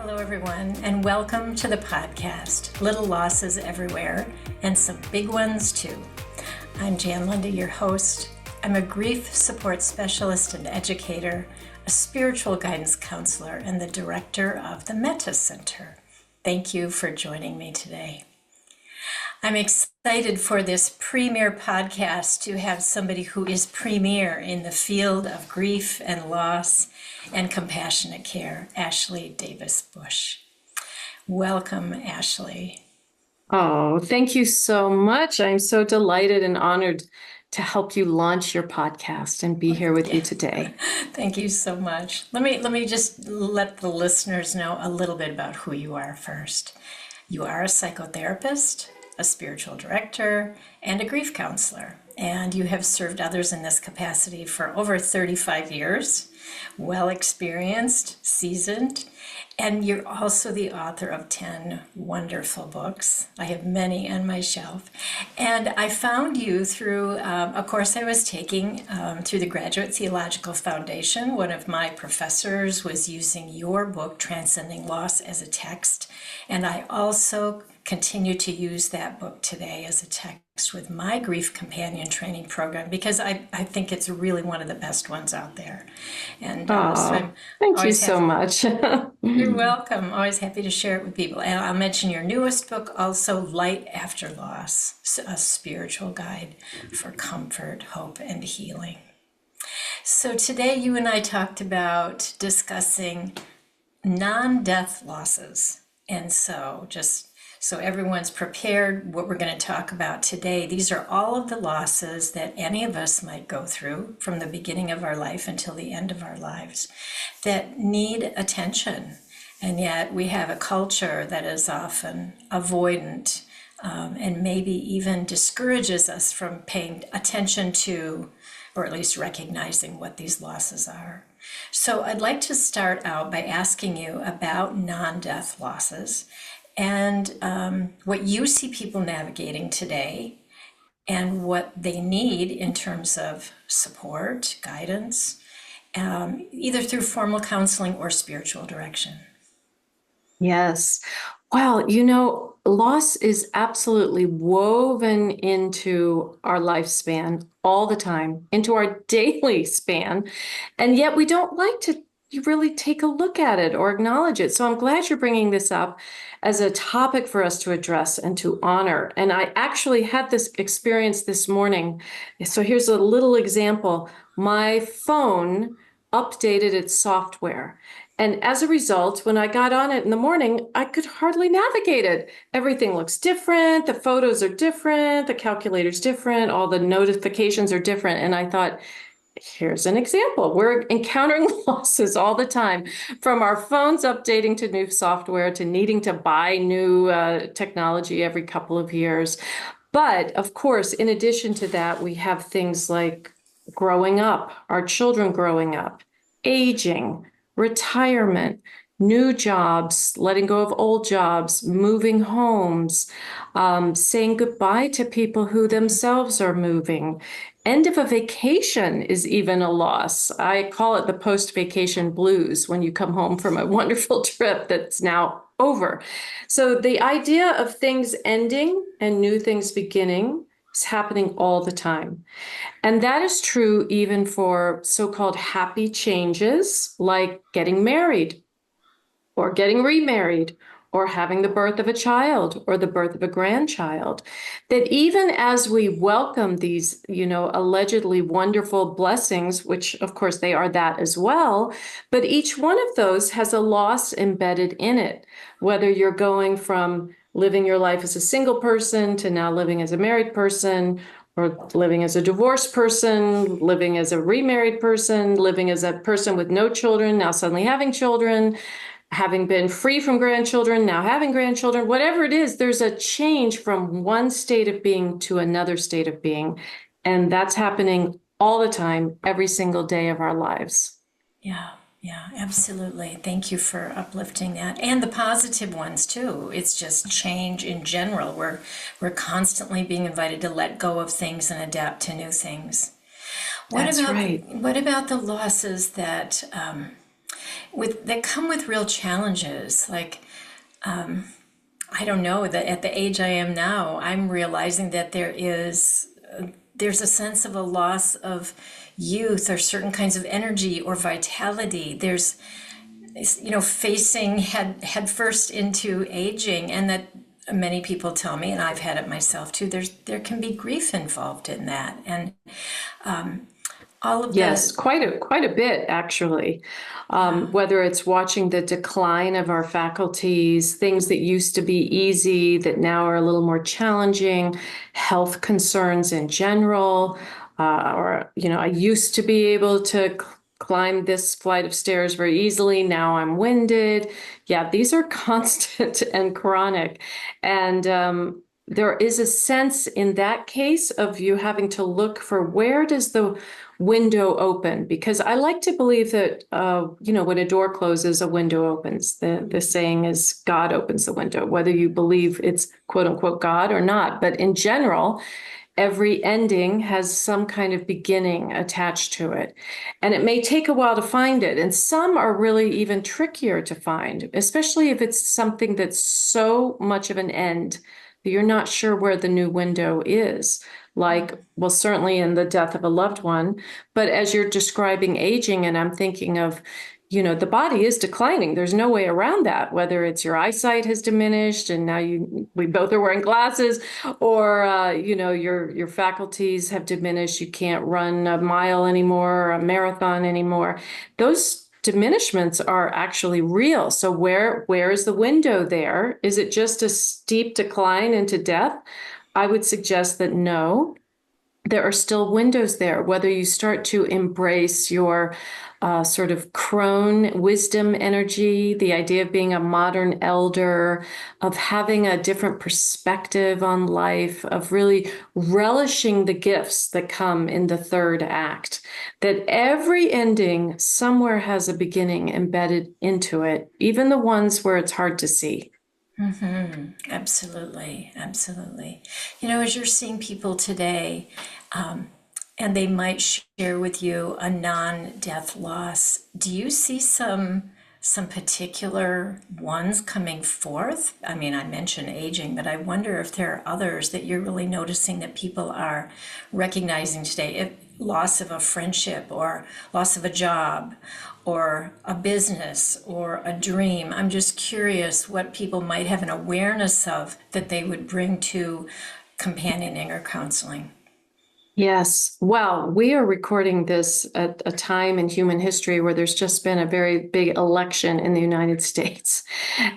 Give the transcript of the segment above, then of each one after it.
Hello, everyone, and welcome to the podcast, Little Losses Everywhere, and some big ones too. I'm Jan Lundy, your host. I'm a grief support specialist and educator, a spiritual guidance counselor, and the director of the Metta Center. Thank you for joining me today. I'm excited for this premiere podcast to have somebody who is premier in the field of grief and loss and compassionate care, Ashley Davis-Bush. Welcome, Ashley. Oh, thank you so much. I'm so delighted and honored to help you launch your podcast and be here with you today. Thank you so much. Let me just let the listeners know a little bit about who you are first. You are a psychotherapist, a spiritual director, and a grief counselor. And you have served others in this capacity for over 35 years, well experienced, seasoned, and you're also the author of 10 wonderful books. I have many on my shelf. And I found you through a course I was taking through the Graduate Theological Foundation. One of my professors was using your book, Transcending Loss, as a text. And I also continue to use that book today as a text with my grief companion training program because I think it's really one of the best ones out there. And so thank you so much. You're welcome. Always happy to share it with people. And I'll mention your newest book, also Light After Loss, a spiritual guide for comfort, hope, and healing. So today you and I talked about discussing non-death losses. And so so everyone's prepared what we're going to talk about today. These are all of the losses that any of us might go through from the beginning of our life until the end of our lives that need attention. And yet we have a culture that is often avoidant and maybe even discourages us from paying attention to, or at least recognizing what these losses are. So I'd like to start out by asking you about non-death losses and what you see people navigating today and what they need in terms of support, guidance, either through formal counseling or spiritual direction. Yes. Well, loss is absolutely woven into our lifespan all the time, into our daily span. And yet we don't like to really take a look at it or acknowledge it. So I'm glad you're bringing this up as a topic for us to address and to honor. And I actually had this experience this morning. So here's a little example. My phone updated its software. And as a result, when I got on it in the morning, I could hardly navigate it. Everything looks different. The photos are different. The calculator's different. All the notifications are different. And I thought, here's an example. We're encountering losses all the time, from our phones updating to new software to needing to buy new technology every couple of years. But of course, in addition to that, we have things like growing up, our children growing up, aging, retirement, new jobs, letting go of old jobs, moving homes, saying goodbye to people who themselves are moving. End of a vacation is even a loss. I call it the post-vacation blues when you come home from a wonderful trip that's now over. So the idea of things ending and new things beginning is happening all the time. And that is true even for so-called happy changes like getting married or getting remarried, or having the birth of a child or the birth of a grandchild, that even as we welcome these, allegedly wonderful blessings, which of course they are that as well, but each one of those has a loss embedded in it, whether you're going from living your life as a single person to now living as a married person, or living as a divorced person, living as a remarried person, living as a person with no children, now suddenly having children, having been free from grandchildren, now having grandchildren, whatever it is, there's a change from one state of being to another state of being. And that's happening all the time, every single day of our lives. Yeah, absolutely. Thank you for uplifting that. And the positive ones too. It's just change in general. We're constantly being invited to let go of things and adapt to new things. What about the losses that that come with real challenges. Like, I don't know, that at the age I am now, I'm realizing that there's a sense of a loss of youth or certain kinds of energy or vitality. There's, facing head first into aging, and that many people tell me, and I've had it myself too, there can be grief involved in that. And all of Yes, the, quite a bit, actually. yeah. Whether it's watching the decline of our faculties, things that used to be easy that now are a little more challenging, health concerns in general, I used to be able to climb this flight of stairs very easily. Now I'm winded. Yeah, these are constant and chronic. And there is a sense in that case of you having to look for where does the window open, because I like to believe that when a door closes, a window opens. The saying is God opens the window, whether you believe it's quote unquote God or not. But in general, every ending has some kind of beginning attached to it. And it may take a while to find it. And some are really even trickier to find, especially if it's something that's so much of an end that you're not sure where the new window is. Like, well, certainly in the death of a loved one, but as you're describing aging, and I'm thinking of, the body is declining. There's no way around that, whether it's your eyesight has diminished and now we both are wearing glasses, or, your faculties have diminished. You can't run a mile anymore or a marathon anymore. Those diminishments are actually real. So where is the window there? Is it just a steep decline into death? I would suggest that no, there are still windows there, whether you start to embrace your sort of crone wisdom energy, the idea of being a modern elder, of having a different perspective on life, of really relishing the gifts that come in the third act, that every ending somewhere has a beginning embedded into it, even the ones where it's hard to see. Absolutely, absolutely. As you're seeing people today, and they might share with you a non-death loss, do you see some particular ones coming forth? I mean, I mentioned aging, but I wonder if there are others that you're really noticing that people are recognizing today. If loss of a friendship or loss of a job or a business or a dream. I'm just curious what people might have an awareness of that they would bring to companioning or counseling. Yes. Well, we are recording this at a time in human history where there's just been a very big election in the United States.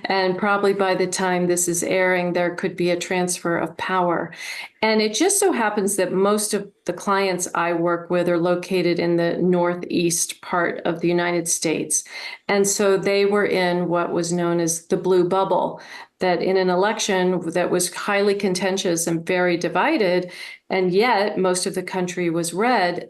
And probably by the time this is airing, there could be a transfer of power. And it just so happens that most of the clients I work with are located in the northeast part of the United States. And so they were in what was known as the blue bubble, that in an election that was highly contentious and very divided, and yet most of the country was red,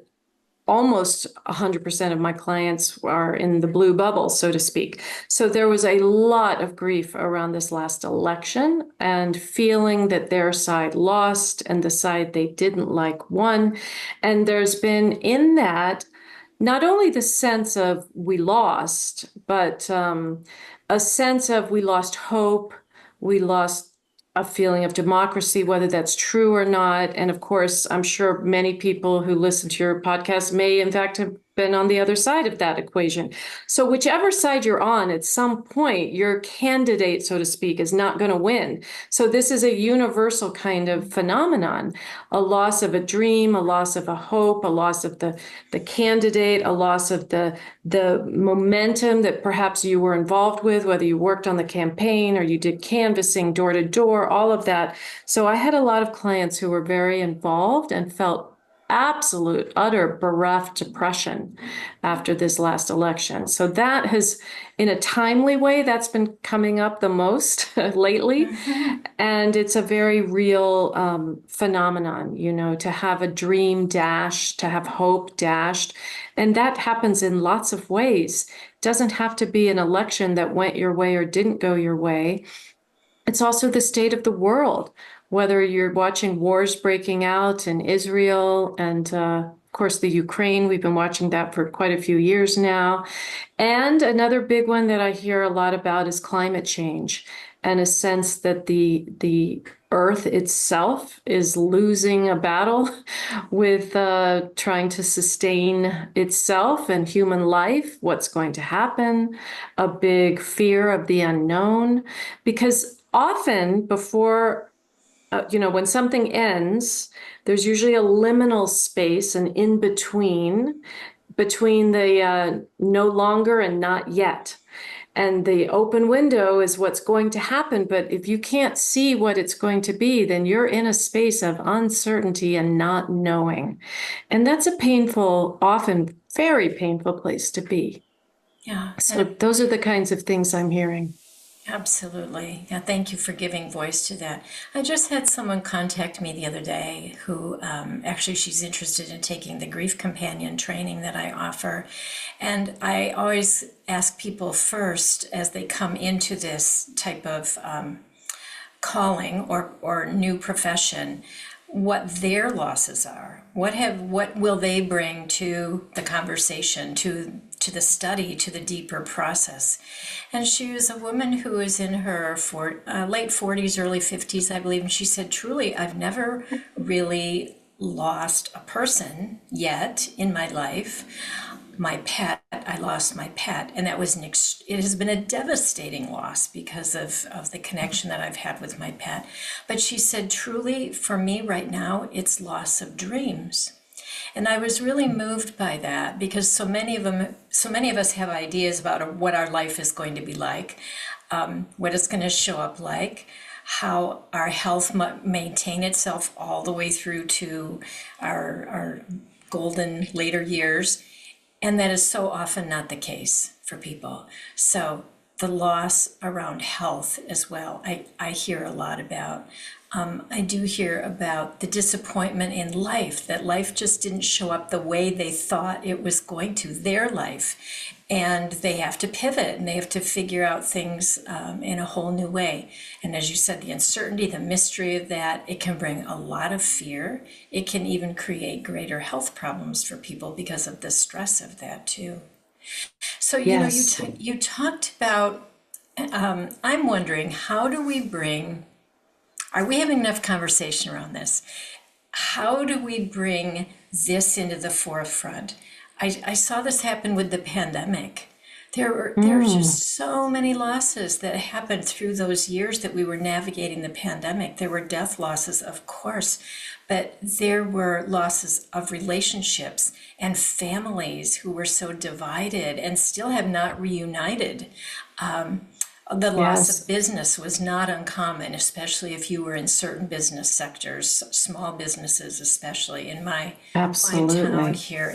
almost 100% of my clients are in the blue bubble, so to speak. So there was a lot of grief around this last election and feeling that their side lost and the side they didn't like won. And there's been in that not only the sense of we lost, but a sense of we lost hope, we lost a feeling of democracy, whether that's true or not. And of course, I'm sure many people who listen to your podcast may, in fact, have been on the other side of that equation. So whichever side you're on, at some point, your candidate, so to speak, is not going to win. So this is a universal kind of phenomenon, a loss of a dream, a loss of a hope, a loss of the candidate, a loss of the momentum that perhaps you were involved with, whether you worked on the campaign or you did canvassing door to door, all of that. So I had a lot of clients who were very involved and felt absolute, utter bereft depression after this last election. So that has, in a timely way, that's been coming up the most lately. And it's a very real phenomenon, to have a dream dashed, to have hope dashed. And that happens in lots of ways. It doesn't have to be an election that went your way or didn't go your way. It's also the state of the world, whether you're watching wars breaking out in Israel and, of course, the Ukraine. We've been watching that for quite a few years now. And another big one that I hear a lot about is climate change, and a sense that the Earth itself is losing a battle with trying to sustain itself and human life. What's going to happen? A big fear of the unknown, because often before when something ends, there's usually a liminal space, an in between the no longer and not yet. And the open window is what's going to happen. But if you can't see what it's going to be, then you're in a space of uncertainty and not knowing. And that's a painful, often very painful place to be. Yeah, So those are the kinds of things I'm hearing. absolutely. Yeah, thank you for giving voice to that. I just had someone contact me the other day who actually she's interested in taking the grief companion training that I offer. And I always ask people first as they come into this type of calling or new profession, what their losses are. What will they bring to the conversation, to the study, to the deeper process? And she was a woman who was in her late 40s, early 50s, I believe, and she said, truly, I've never really lost a person yet in my life. My pet, I lost my pet, and that was it has been a devastating loss because of the connection that I've had with my pet. But she said, truly, for me right now, it's loss of dreams. And I was really moved by that because so many of us have ideas about what our life is going to be like, what it's going to show up like, how our health might maintain itself all the way through to our golden later years. And that is so often not the case for people. So the loss around health as well, I hear a lot about. I do hear about the disappointment in life, that life just didn't show up the way they thought it was going to, their life. And they have to pivot and they have to figure out things in a whole new way. And as you said, the uncertainty, the mystery of that, it can bring a lot of fear. It can even create greater health problems for people because of the stress of that too. So, Yes. you talked about, I'm wondering, are we having enough conversation around this? How do we bring this into the forefront? I saw this happen with the pandemic. There were just so many losses that happened through those years that we were navigating the pandemic. There were death losses, of course, but there were losses of relationships and families who were so divided and still have not reunited. The loss of Yes. business was not uncommon, especially if you were in certain business sectors, small businesses, especially in my town Absolutely. here.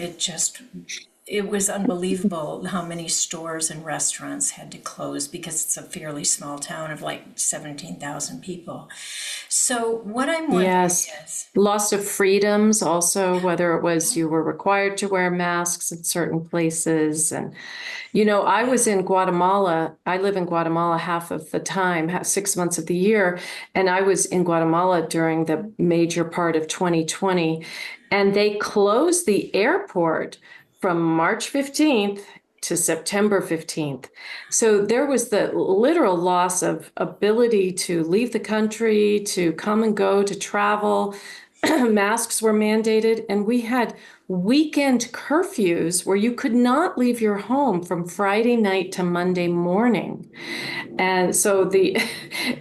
It was unbelievable how many stores and restaurants had to close because it's a fairly small town of like 17,000 people. So what I'm wondering Yes. is, Loss of freedoms also, whether it was you were required to wear masks in certain places. And, I was in Guatemala. I live in Guatemala half of the time, 6 months of the year. And I was in Guatemala during the major part of 2020. And they closed the airport from March 15th to September 15th. So there was the literal loss of ability to leave the country, to come and go, to travel. Masks were mandated, and we had weekend curfews where you could not leave your home from Friday night to Monday morning. And so the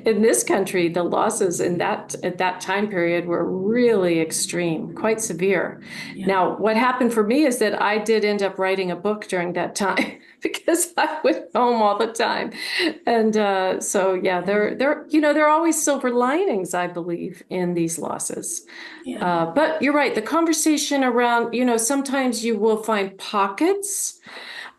in this country, the losses in that at that time period were really extreme, quite severe. yeah, Now, what happened for me is that I did end up writing a book during that time because I was home all the time. And so yeah, there are always silver linings, I believe, in these losses. yeah, But you're right, the conversation around, sometimes you will find pockets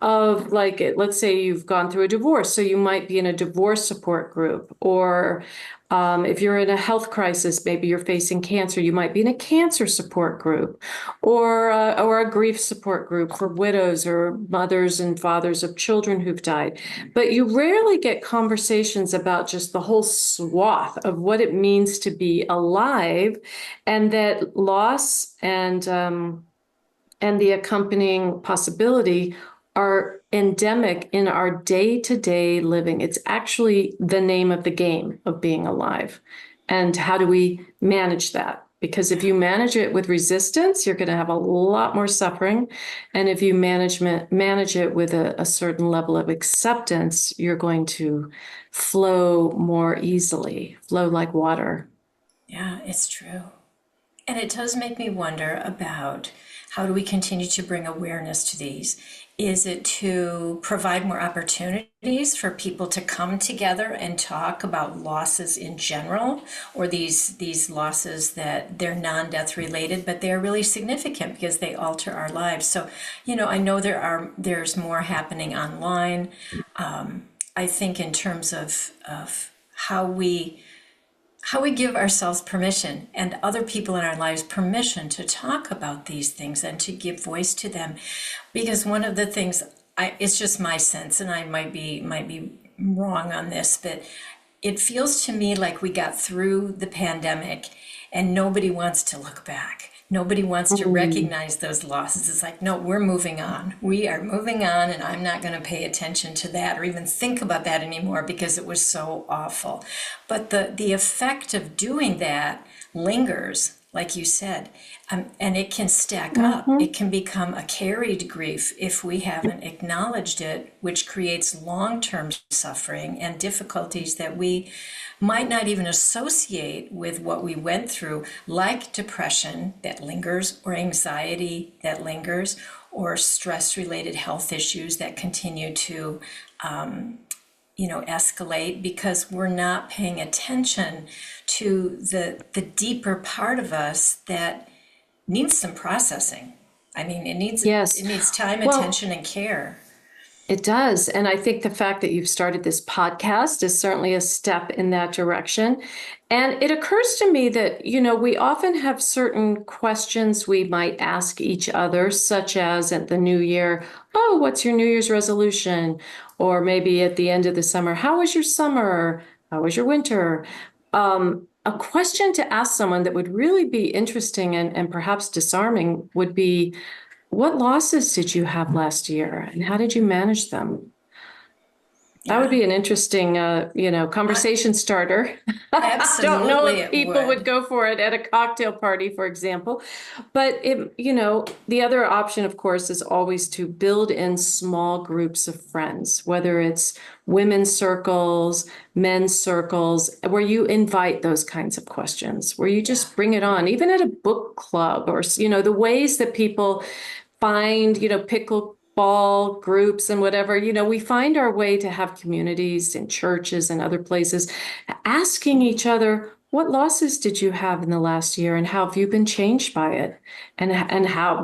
of, like, let's say you've gone through a divorce, so you might be in a divorce support group, or if you're in a health crisis, maybe you're facing cancer, you might be in a cancer support group, or a grief support group for widows or mothers and fathers of children who've died. But you rarely get conversations about just the whole swath of what it means to be alive, and that loss and the accompanying possibility are endemic in our day-to-day living. It's actually the name of the game of being alive. And how do we manage that? Because if you manage it with resistance, you're going to have a lot more suffering. And if you manage it with a certain level of acceptance, you're going to flow more easily, flow like water. Yeah, it's true. And it does make me wonder about how do we continue to bring awareness to these? Is it to provide more opportunities for people to come together and talk about losses in general, or these losses that they're non-death related, but they're really significant because they alter our lives? So, I know there's more happening online. I think in terms of how we give ourselves permission and other people in our lives permission to talk about these things and to give voice to them. Because one of the things, it's just my sense, and I might be wrong on this, but it feels to me like we got through the pandemic and nobody wants to look back. Nobody wants to recognize those losses. It's like, no, we're moving on. We are moving on, and I'm not going to pay attention to that or even think about that anymore because it was so awful. But the effect of doing that lingers, like you said, and it can stack up. It can become a carried grief if we haven't acknowledged it, which creates long-term suffering and difficulties that we might not even associate with what we went through, like depression that lingers, or anxiety that lingers, or stress-related health issues that continue to escalate because we're not paying attention to the deeper part of us that needs some processing. I mean, it needs time, attention, and care. It does. And I think the fact that you've started this podcast is certainly a step in that direction. And it occurs to me that, we often have certain questions we might ask each other, such as at the new year, oh, what's your New Year's resolution? Or maybe at the end of the summer, how was your summer? How was your winter? A question to ask someone that would really be interesting and perhaps disarming would be, what losses did you have last year, and how did you manage them? That would be an interesting, conversation starter. I don't know if people would go for it at a cocktail party, for example. But the other option, of course, is always to build in small groups of friends, whether it's women's circles, men's circles, where you invite those kinds of questions, where you just bring it on, even at a book club, or the ways that people find, pickleball groups and whatever, we find our way to have communities in churches and other places, asking each other, what losses did you have in the last year, and how have you been changed by it? And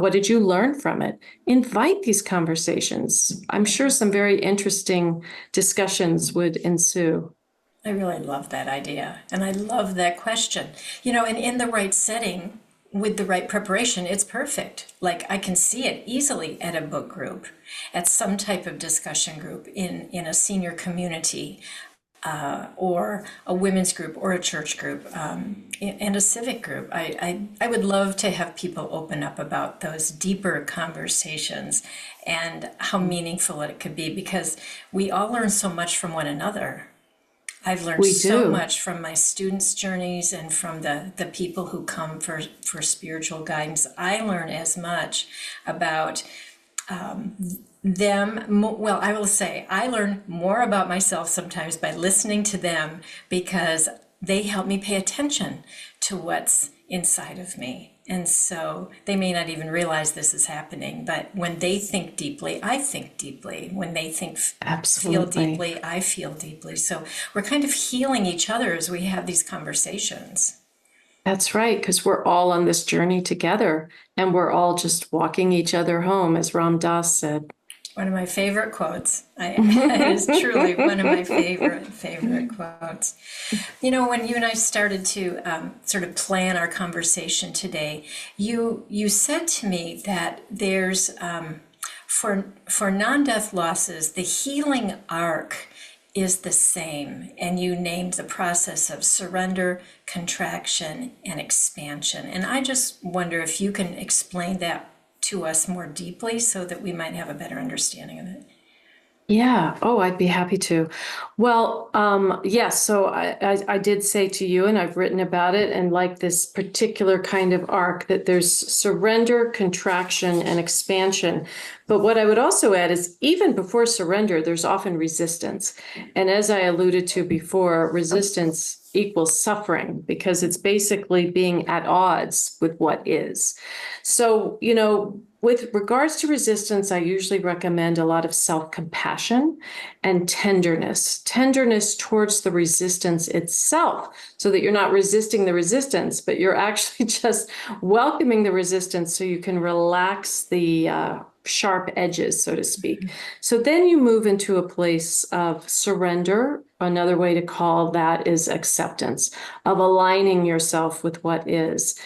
what did you learn from it? Invite these conversations. I'm sure some very interesting discussions would ensue. I really love that idea. And I love that question. And in the right setting, with the right preparation, it's perfect. Like, I can see it easily at a book group, at some type of discussion group in a senior community, or a women's group, or a church group, and a civic group. I would love to have people open up about those deeper conversations and how meaningful it could be, because we all learn so much from one another. I've learned so much from my students' journeys and from the people who come for spiritual guidance. I learn as much about them. Well, I will say I learn more about myself sometimes by listening to them, because they help me pay attention to what's inside of me. And so they may not even realize this is happening, but when they think deeply, I think deeply. When they feel deeply, I feel deeply. So we're kind of healing each other as we have these conversations. That's right, because we're all on this journey together, and we're all just walking each other home, as Ram Dass said. One of my favorite quotes. It is truly one of my favorite quotes. When you and I started to sort of plan our conversation today, you said to me that there's, for non-death losses, the healing arc is the same. And you named the process of surrender, contraction, and expansion. And I just wonder if you can explain that to us more deeply so that we might have a better understanding of it? Yeah. Oh, I'd be happy to. Well, yes. So I did say to you, and I've written about it, and like this particular kind of arc, that there's surrender, contraction, and expansion. But what I would also add is even before surrender, there's often resistance. And as I alluded to before, resistance equals suffering because it's basically being at odds with what is. So, with regards to resistance, I usually recommend a lot of self-compassion and tenderness towards the resistance itself, so that you're not resisting the resistance, but you're actually just welcoming the resistance so you can relax the sharp edges, so to speak. So then you move into a place of surrender. Another way to call that is acceptance, of aligning yourself with what is.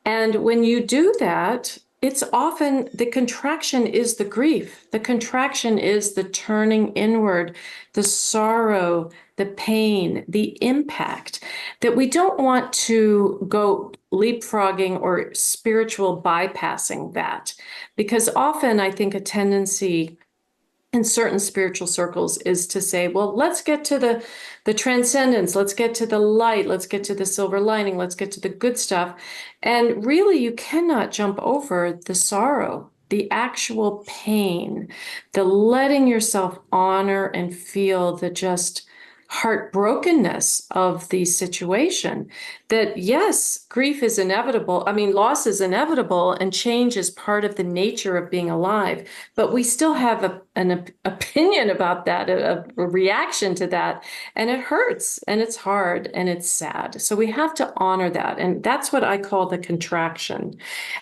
And when you do that, it's often the contraction is the grief. The contraction is the turning inward, the sorrow, the pain, the impact, that we don't want to go leapfrogging or spiritual bypassing that. Because often I think a tendency in certain spiritual circles is to say, well, let's get to the transcendence, let's get to the light, let's get to the silver lining, let's get to the good stuff. And really, you cannot jump over the sorrow, the actual pain, the letting yourself honor and feel the just heartbrokenness of the situation. That yes, grief is inevitable. I mean, loss is inevitable, and change is part of the nature of being alive. But we still have an opinion about that, a reaction to that, and it hurts, and it's hard, and it's sad. So we have to honor that, and that's what I call the contraction.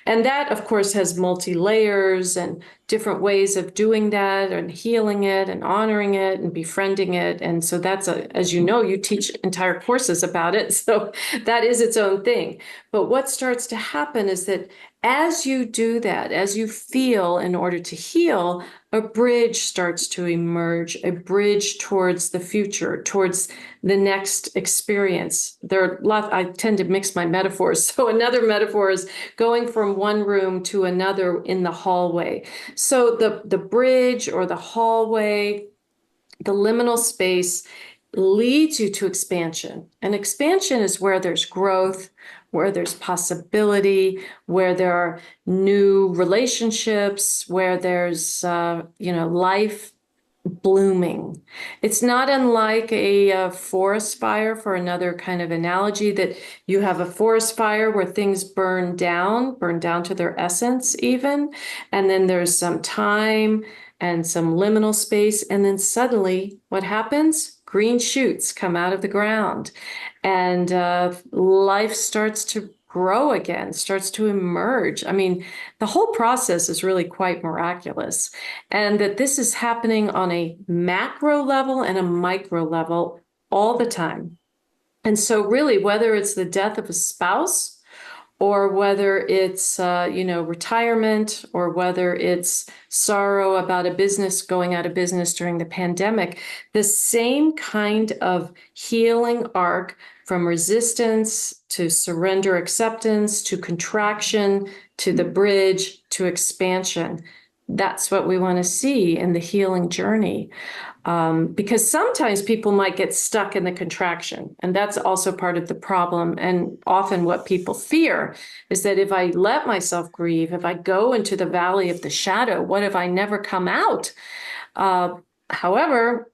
And that, of course, has multi-layers and different ways of doing that, and healing it, and honoring it, and befriending it. And so that's as you know, you teach entire courses about it. So that is its own thing. But what starts to happen is that as you do that, as you feel in order to heal, a bridge starts to emerge, a bridge towards the future, towards the next experience. There are lots, I tend to mix my metaphors. So another metaphor is going from one room to another in the hallway. So the bridge or the hallway, the liminal space leads you to expansion. And expansion is where there's growth, where there's possibility, where there are new relationships, where there's, life blooming. It's not unlike a forest fire, for another kind of analogy, that you have a forest fire where things burn down to their essence even. And then there's some time and some liminal space. And then suddenly what happens? Green shoots come out of the ground, and life starts to grow again, starts to emerge. I mean, the whole process is really quite miraculous. And that this is happening on a macro level and a micro level all the time. And so really, whether it's the death of a spouse, or whether it's, retirement, or whether it's sorrow about a business going out of business during the pandemic, the same kind of healing arc from resistance to surrender, acceptance, to contraction, to the bridge, to expansion. That's what we want to see in the healing journey. Because sometimes people might get stuck in the contraction, and that's also part of the problem. And often what people fear is that if I let myself grieve, if I go into the valley of the shadow, what if I never come out? However,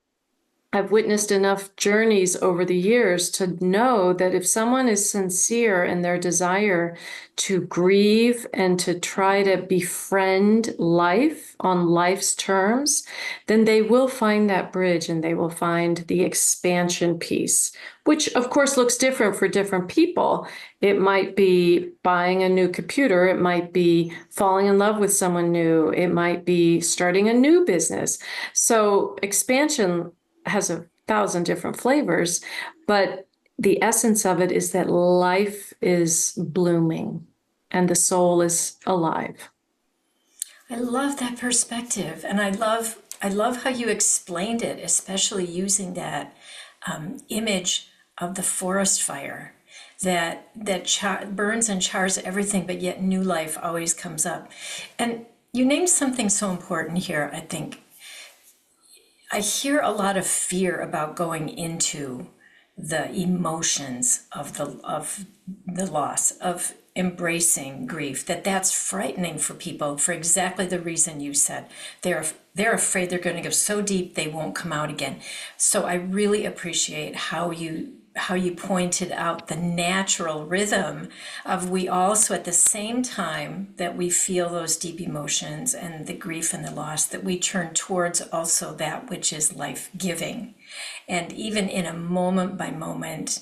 I've witnessed enough journeys over the years to know that if someone is sincere in their desire to grieve and to try to befriend life on life's terms, then they will find that bridge, and they will find the expansion piece, which of course looks different for different people. It might be buying a new computer. It might be falling in love with someone new. It might be starting a new business. So expansion has 1,000 different flavors, but the essence of it is that life is blooming and the soul is alive. I love that perspective, and I love how you explained it, especially using that image of the forest fire, that burns and chars everything, but yet new life always comes up. And you named something so important here, I think. I hear a lot of fear about going into the emotions of the loss, of embracing grief, that's frightening for people for exactly the reason you said. They're afraid they're going to go so deep they won't come out again. So I really appreciate how you pointed out the natural rhythm of, we also, at the same time that we feel those deep emotions and the grief and the loss, that we turn towards also that which is life-giving. And even in a moment by moment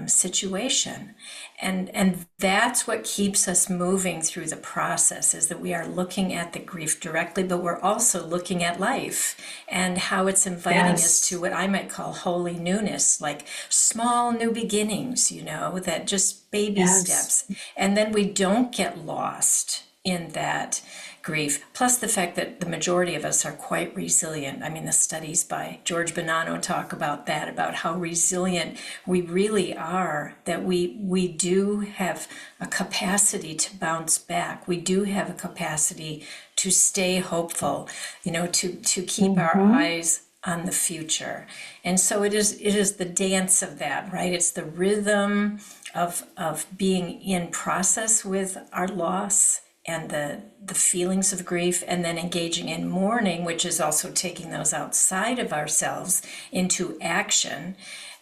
situation. And that's what keeps us moving through the process, is that we are looking at the grief directly, but we're also looking at life and how it's inviting us to what I might call holy newness, like small new beginnings, that just baby steps. And then we don't get lost in that grief, plus the fact that the majority of us are quite resilient. I mean, the studies by George Bonanno talk about that, about how resilient we really are, that we do have a capacity to bounce back. We do have a capacity to stay hopeful, to keep our eyes on the future. And so it is the dance of that, right? It's the rhythm of being in process with our loss and the feelings of grief, and then engaging in mourning, which is also taking those outside of ourselves into action,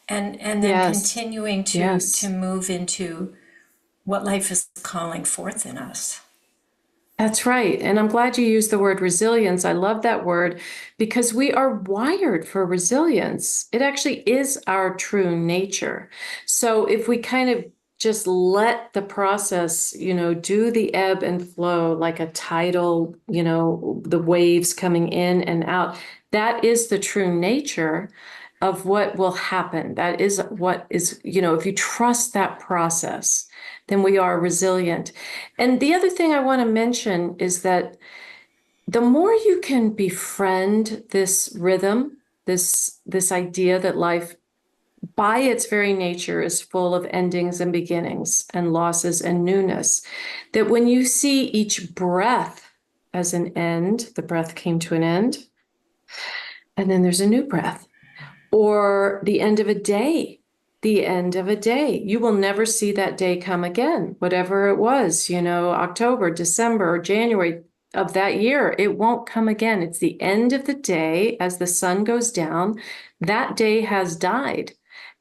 and then continuing to move into what life is calling forth in us. That's right. And I'm glad you used the word resilience. I love that word because we are wired for resilience. It actually is our true nature. So if we kind of just let the process, do the ebb and flow like a tidal, the waves coming in and out, that is the true nature of what will happen. That is what is, if you trust that process, then we are resilient. And the other thing I want to mention is that the more you can befriend this rhythm, this idea that life by its very nature is full of endings and beginnings and losses and newness, that when you see each breath as an end, the breath came to an end, and then there's a new breath, or the end of a day, you will never see that day come again, whatever it was, October, December, or January of that year, it won't come again. It's the end of the day. As the sun goes down, that day has died.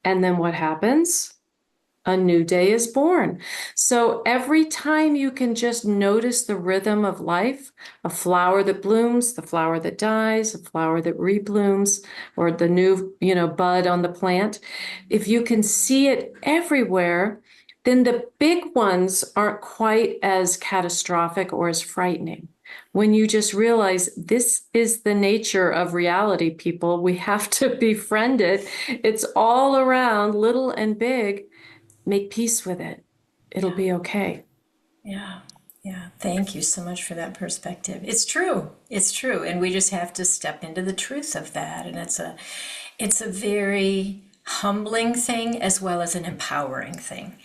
And then what happens? A new day is born. So every time you can just notice the rhythm of life, a flower that blooms, the flower that dies, a flower that reblooms, or the new, bud on the plant. If you can see it everywhere, then the big ones aren't quite as catastrophic or as frightening. When you just realize this is the nature of reality, people, we have to befriend it. It's all around, little and big. Make peace with it. It'll be okay. Yeah. Yeah. Thank you so much for that perspective. It's true. It's true. And we just have to step into the truth of that. And it's a very humbling thing as well as an empowering thing.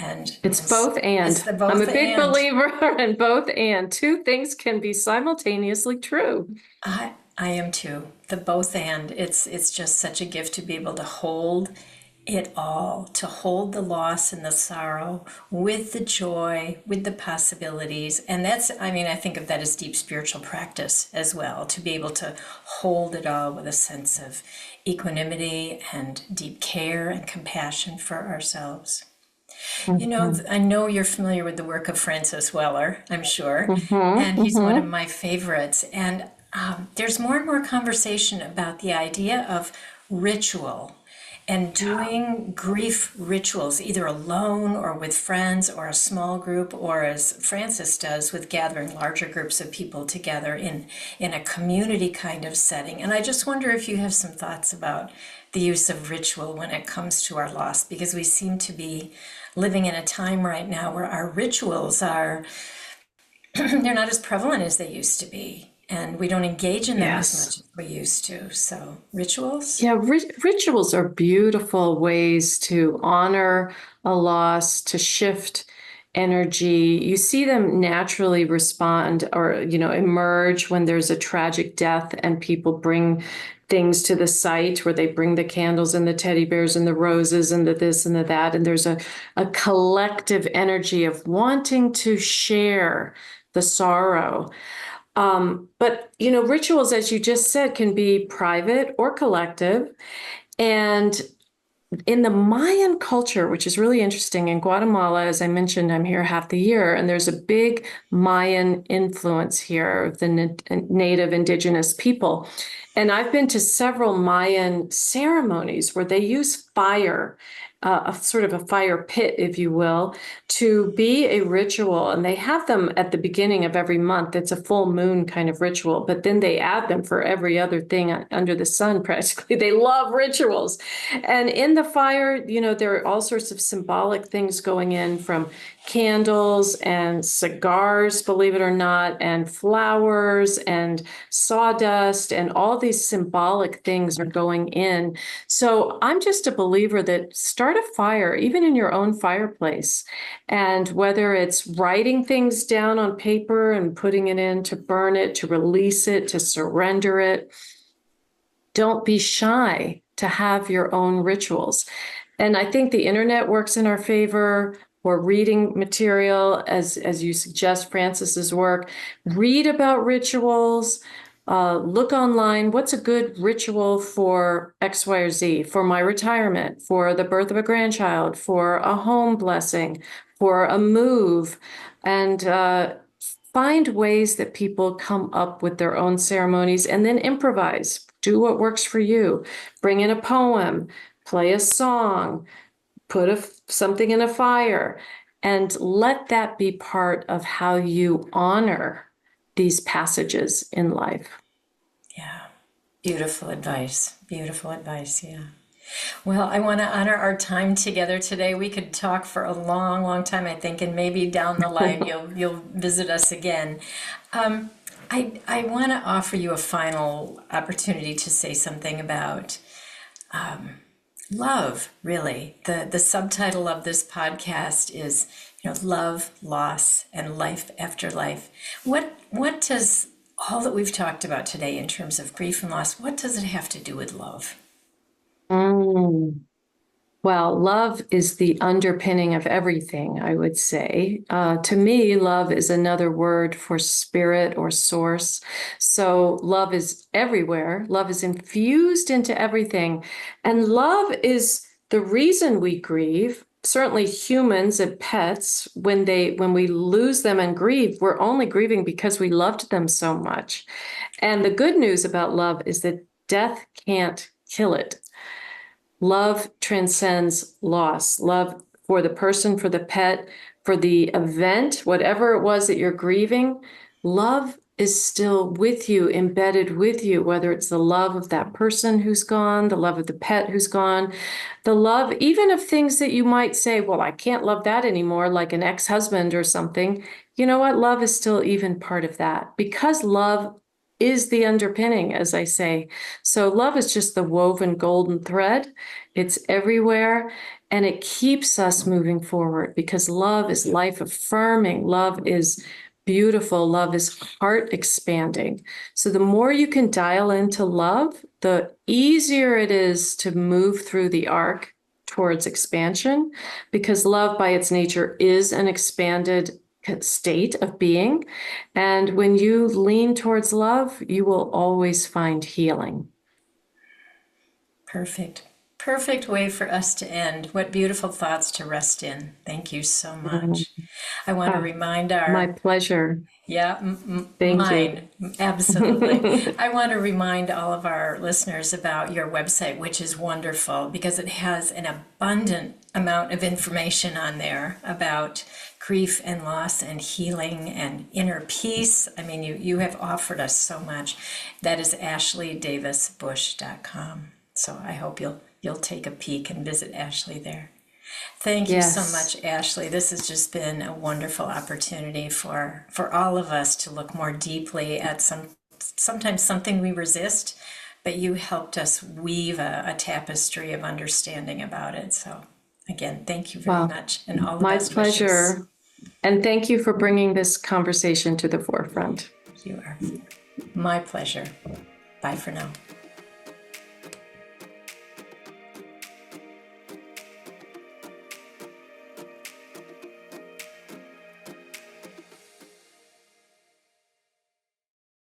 And it's both and. It's the both. I'm a big believer in both and. Two things can be simultaneously true. I am too. The both and. It's just such a gift to be able to hold it all, to hold the loss and the sorrow with the joy, with the possibilities. And I think of that as deep spiritual practice as well, to be able to hold it all with a sense of equanimity and deep care and compassion for ourselves. Mm-hmm. I know you're familiar with the work of Francis Weller, I'm sure, and he's one of my favorites. And there's more and more conversation about the idea of ritual and doing grief rituals, either alone or with friends or a small group, or as Francis does, with gathering larger groups of people together in a community kind of setting. And I just wonder if you have some thoughts about the use of ritual when it comes to our loss, because we seem to be living in a time right now where our rituals they're not as prevalent as they used to be. and we don't engage in them as much Yes. as we used to. So, rituals? Yeah, rituals are beautiful ways to honor a loss, to shift energy. You see them naturally respond or, emerge when there's a tragic death and people bring things to the site where they bring the candles and the teddy bears and the roses and the this and the that. And there's a collective energy of wanting to share the sorrow. But rituals, as you just said, can be private or collective. And in the Mayan culture, which is really interesting, in Guatemala, as I mentioned, I'm here half the year, and there's a big Mayan influence here of the native indigenous people. And I've been to several Mayan ceremonies where they use fire, a sort of a fire pit, if you will, to be a ritual. And they have them at the beginning of every month. It's a full moon kind of ritual, but then they add them for every other thing under the sun, practically. They love rituals. And in the fire, there are all sorts of symbolic things going in, from candles and cigars, believe it or not, and flowers and sawdust, and all these symbolic things are going in. So I'm just a believer that start a fire, even in your own fireplace. And whether it's writing things down on paper and putting it in to burn it, to release it, to surrender it, don't be shy to have your own rituals. And I think the internet works in our favor. Or reading material, as you suggest, Francis's work. Read about rituals. Look online. What's a good ritual for X, Y, or Z? For my retirement, for the birth of a grandchild, for a home blessing, for a move, and find ways that people come up with their own ceremonies and then improvise. Do what works for you. Bring in a poem, play a song, put something in a fire, and let that be part of how you honor these passages in life. Yeah. Beautiful advice. Beautiful advice. Yeah. Well, I want to honor our time together today. We could talk for a long, long time, I think, and maybe down the line you'll visit us again. I want to offer you a final opportunity to say something about love. Really, the subtitle of this podcast is, love, loss, and life after life. What does all that we've talked about today in terms of grief and loss, what does it have to do with love? Mm. Well, love is the underpinning of everything, I would say. To me, love is another word for spirit or source. So love is everywhere. Love is infused into everything. And love is the reason we grieve. Certainly humans and pets, when we lose them and grieve, we're only grieving because we loved them so much. And the good news about love is that death can't kill it. Love transcends loss. Love for the person, for the pet, for the event, whatever it was that you're grieving, love is still with you, embedded with you, whether it's the love of that person who's gone, the love of the pet who's gone, the love even of things that you might say, well, I can't love that anymore, like an ex-husband or something. You know what? Love is still even part of that, because love is the underpinning, as I say. So love is just the woven golden thread. It's everywhere, and it keeps us moving forward, because love is life affirming. Love is beautiful. Love is heart expanding. So the more you can dial into love, the easier it is to move through the arc towards expansion, because love by its nature is an expanded state of being. And when you lean towards love, you will always find healing. Perfect. Perfect way for us to end. What beautiful thoughts to rest in. Thank you so Mm. much. I want to Ah, remind my our, pleasure. yeah, Thank you. mine, absolutely. I want to remind all of our listeners about your website, which is wonderful because it has an abundant amount of information on there about grief and loss and healing and inner peace. I mean, you have offered us so much. That is ashleydavisbush.com. So I hope you'll take a peek and visit Ashley there. Thank you so Yes. much, Ashley. This has just been a wonderful opportunity for all of us to look more deeply at some sometimes something we resist, but you helped us weave a tapestry of understanding about it. So again, thank you very Well, much, and all the my best wishes. pleasure. And thank you for bringing this conversation to the forefront. You are. My pleasure. Bye for now.